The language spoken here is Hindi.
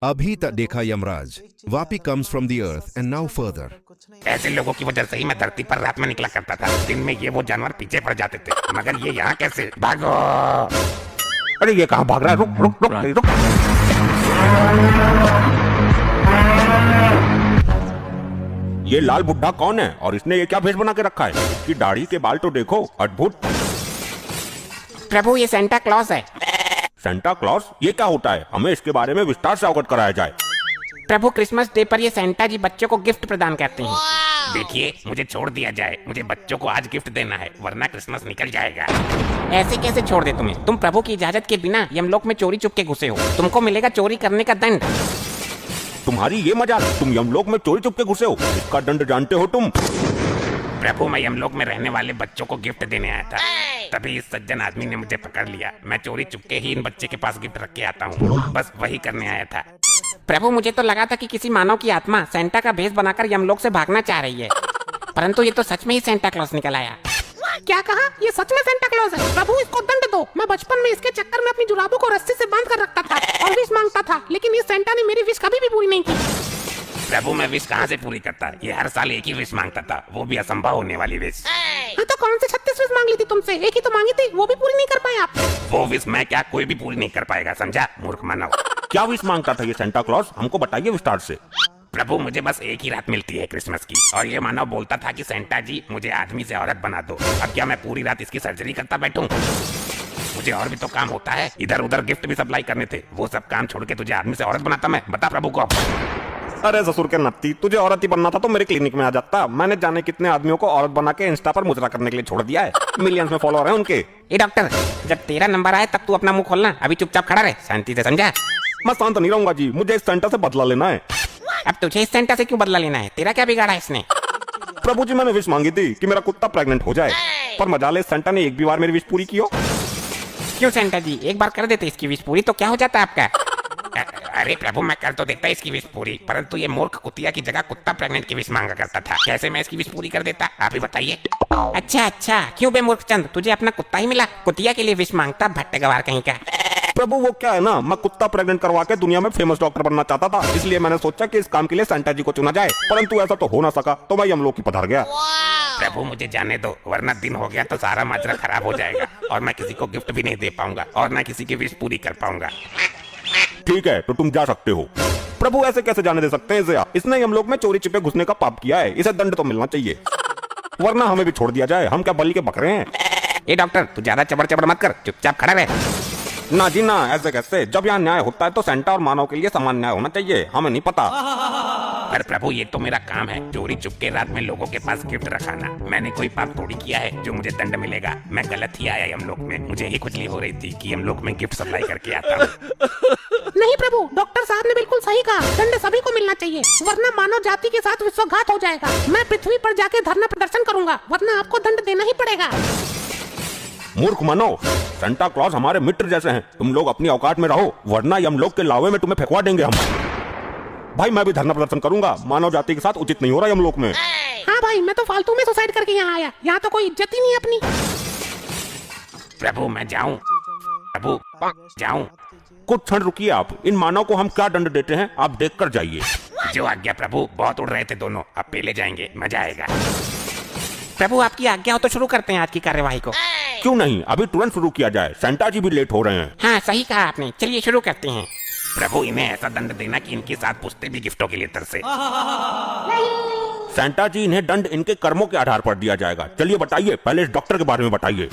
अभी तक देखा Yamraj, Vapi comes from the earth and now further. ऐसे लोगों की वजह से ही मैं धरती पर रात में निकला करता था। दिन में ये वो जानवर पीछे पड़ जाते थे, मगर ये यहाँ कैसे? भागो! अरे ये कहाँ भाग रहा है? रुक रुक रुक रुक। ये लाल बुड्ढा कौन है और इसने ये क्या भेष बना के रखा है? इसकी दाढ़ी के बाल तो देखो, अद्भुत। प्रभु, ये सेंटा क्लॉज है। Santa Claus? ये क्या होता है? हमें इसके बारे में विस्तार से अवगत कराया जाए। प्रभु, क्रिसमस डे पर ये सेंटा जी बच्चों को गिफ्ट प्रदान करते हैं। देखिए, मुझे छोड़ दिया जाए, मुझे बच्चों को आज गिफ्ट देना है, वरना क्रिसमस निकल जाएगा। ऐसे कैसे छोड़ दे तुम्हें? तुम प्रभु की इजाजत के बिना यमलोक में चोरी चुपके घुसे हो, तुमको मिलेगा चोरी करने का दंड। तुम्हारी ये मजाल, तुम यमलोक में चोरी चुपके घुसे हो, इसका दंड जानते हो तुम? प्रभु, मैं यमलोक में रहने वाले बच्चों को गिफ्ट देने आया था, तभी इस सज्जन आदमी ने मुझे पकड़ लिया। मैं चोरी चुपके ही इन बच्चे के पास गिफ्ट रख के आता हूँ, बस वही करने आया था। प्रभु, मुझे तो लगा था कि किसी मानव की आत्मा सेंटा का भेष बनाकर यमलोक से भागना चाह रही है, परंतु ये तो सच में ही सेंटा क्लॉज निकल आया। क्या कहा? ये सच में सेंटा क्लॉज है? प्रभु, इसको दंड दो। मैं बचपन में इसके चक्कर में अपनी जुराबों को रस्सी से बांध कर रखता था और विश मांगता था, लेकिन इस सेंटा ने मेरी विश कभी भी पूरी नहीं की। प्रभु, मैं विश कहाँ से पूरी करता? ये हर साल एक ही विश मांगता था, वो भी असंभव होने वाली विश। हाँ, तो कौन से 36 विश मांग ली थी तुमसे? एक ही तो मांगी थी, वो भी पूरी नहीं कर पाए आप। वो विश मैं क्या, कोई भी पूरी नहीं कर पाएगा, समझा मूर्ख मानव। क्या विश मांगता था ये सेंटा क्लॉज? हमको बताइए विस्तार से। प्रभु, मुझे बस एक ही रात मिलती है क्रिसमस की, और ये मानव बोलता था कि सेंटा जी मुझे आदमी से औरत बना दो। अब क्या मैं पूरी रात इसकी सर्जरी करता बैठूं? मुझे और भी तो काम होता है, इधर उधर गिफ्ट भी सप्लाई करने थे, वो सब काम छोड़ के तुझे आदमी से औरत बनाता मैं? बता प्रभु को। अरे ससुर के नत्ती, तुझे औरत ही बनना था तो मेरे क्लिनिक में आ जाता। मैंने जाने कितने आदमियों को औरत बना के इंस्टा पर मुजरा करने के लिए छोड़ दिया है, मिलियंस में फॉलोअर हैं उनके। ए डॉक्टर, जब तेरा नंबर आए तब तू अपना मुंह खोलना, अभी चुपचाप खड़ा रहे, शांति से, समझा? मैं शांत नहीं रहूंगा जी, मुझे इस सेंटा से बदला लेना है। अब तुझे इस सेंटा से क्यों बदला लेना है? तेरा क्या बिगाड़ा है इसने? प्रभु जी, मैंने विश मांगी थी कि मेरा कुत्ता प्रेग्नेंट हो जाए, पर मजाले सेंटा ने एक भी बार मेरी विश पूरी की हो। क्यों सेंटा जी, एक बार कर देते इसकी विश पूरी तो क्या हो जाता है आपका? अरे प्रभु, मैं कर तो देता इसकी विश पूरी, परंतु ये मूर्ख कुतिया की जगह कुत्ता प्रेग्नेंट की विश मांगा करता था। कैसे मैं इसकी विश पूरी कर देता, आप ही बताइए। अच्छा, क्यों बे मूर्ख चंद, तुझे अपना कुत्ता ही मिला, कुतिया के लिए विश मांगता, भट्टे गवार कहीं का। प्रभु, वो क्या है ना, मैं कुत्ता प्रेग्नेंट करवा के दुनिया में फेमस डॉक्टर बनना चाहता था, इसलिए मैंने सोचा कि इस काम के लिए सेंटा जी को चुना जाए, परंतु ऐसा तो हो ना सका, तो मैं यमलोक की पधार गया। प्रभु, मुझे जाने दो, वरना दिन हो गया तो सारा माजरा खराब हो जाएगा, और मैं किसी को गिफ्ट भी नहीं दे पाऊंगा, और न किसी की विश पूरी कर पाऊंगा। ठीक है, तो तुम जा सकते हो। प्रभु, ऐसे कैसे जाने दे सकते हैं इसे? इसने यमलोक में चोरी छिपे घुसने का पाप किया है, इसे दंड तो मिलना चाहिए, वरना हमें भी छोड़ दिया जाए, हम क्या बलि के बकरे हैं? ए डॉक्टर, तू ज्यादा चबड़ चबड़ मत कर, चुपचाप खड़ा रहे। ना जी ना, ऐसे कैसे? जब यहाँ न्याय होता है तो सेंटा और मानव के लिए समान न्याय होना चाहिए, हमें नहीं पता। पर प्रभु, ये तो मेरा काम है, चोरी चुपके रात में लोगों के पास गिफ्ट रखाना। मैंने कोई पाप थोड़ी किया है जो मुझे दंड मिलेगा। मैं गलत ही आया यमलोक में, मुझे ही खुजली हो रही थी कि यमलोक में गिफ्ट सप्लाई करके आता हूँ। नहीं प्रभु, डॉक्टर साहब ने बिल्कुल सही कहा, दंड सभी को मिलना चाहिए, वरना मानव जाति के साथ विश्वासघात हो जाएगा। मैं पृथ्वी पर जाके धरना प्रदर्शन करूंगा, वरना आपको दंड देना ही पड़ेगा। मूर्ख मानो, सेंटा क्लॉज हमारे मित्र जैसे हैं, तुम लोग अपनी औकात में रहो, वरना यमलोक के लावे में तुम्हें फेंकवा देंगे हम। भाई, मैं भी धरना प्रदर्शन करूंगा, मानव जाति के साथ उचित नहीं हो रहा यमलोक में। हाँ भाई, मैं तो फालतू में सुसाइड करके यहाँ आया, यहाँ तो कोई इज्जत ही नहीं अपनी। प्रभु, मैं जाऊं? प्रभु, जाऊं? कुछ क्षण रुकिए आप, इन मानव को हम क्या दंड देते हैं आप देख कर जाइए। जो आज्ञा प्रभु, बहुत उड़ रहे थे दोनों, अब पहले जाएंगे, मजा आएगा। प्रभु, आपकी आज्ञा हो तो शुरू करते हैं आज की कार्यवाही को। क्यों नहीं, अभी तुरंत शुरू किया जाए, सेंटा जी भी लेट हो रहे हैं। हाँ, सही कहा आपने, चलिए शुरू करते हैं। प्रभु, इन्हें ऐसा दंड देना कि इनके साथ पुश्ते भी गिफ्टों के लिए तरसे। सेंटा जी, इन्हें दंड इनके कर्मों के आधार पर दिया जाएगा। चलिए बताइए, पहले इस डॉक्टर के बारे में बताइए।